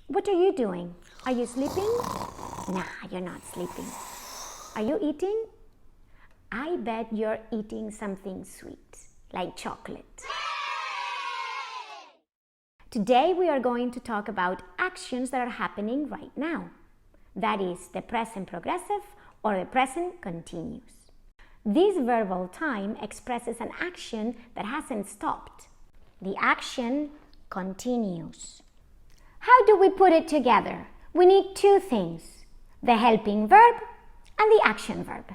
What are you doing? Are you sleeping? Nah, you're not sleeping. Are you eating? I bet you're eating something sweet, like chocolate. Today we are going to talk about actions that are happening right now. That is the present progressive or the present continuous. This verbal time expresses an action that hasn't stopped. The action continues. How do we put it together? We need two things, the helping verb and the action verb.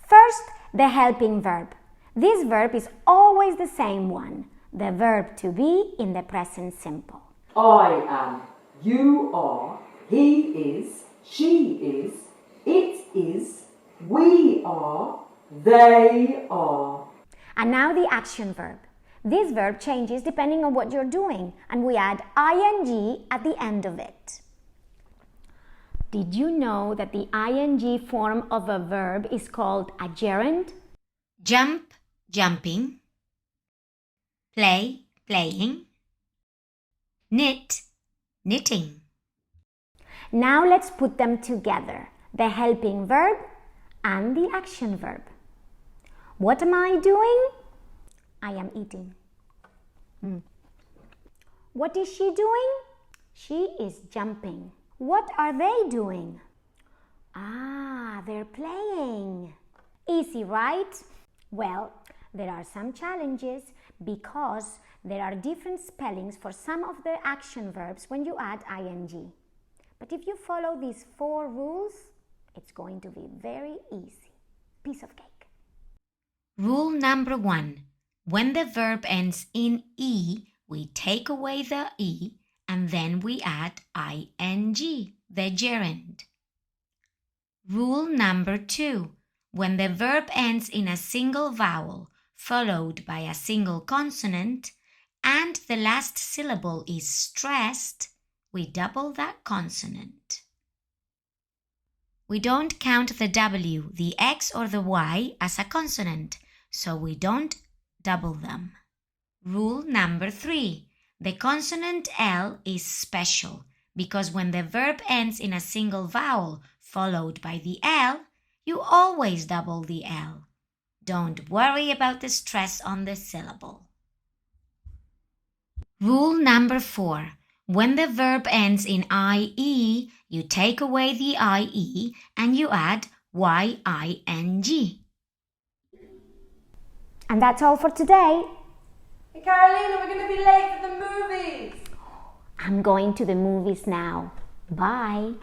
First, the helping verb. This verb is always the same one, the verb to be in the present simple. I am, you are, he is, she is, it is, we are, they are. And now the action verb. This verb changes depending on what you're doing, and we add ing at the end of it. Did you know that the ing form of a verb is called a gerund? Jump, jumping. Play, playing. Knit, knitting. Now let's put them together, the helping verb and the action verb. What am I doing? I am eating. What is she doing? She is jumping. What are they doing? They're playing. Easy, right? Well, there are some challenges because there are different spellings for some of the action verbs when you add ing. But if you follow these 4 rules, it's going to be very easy. Piece of cake. Rule number 1. When the verb ends in E, we take away the E and then we add ing, the gerund. Rule number 2. When the verb ends in a single vowel followed by a single consonant and the last syllable is stressed, we double that consonant. We don't count the W, the X or the Y as a consonant, so we don't double them. Rule number 3. The consonant L is special because when the verb ends in a single vowel followed by the L, you always double the L. Don't worry about the stress on the syllable. Rule number 4. When the verb ends in IE, you take away the IE and you add YING. And that's all for today. Hey Carolina, we're going to be late for the movies. I'm going to the movies now. Bye.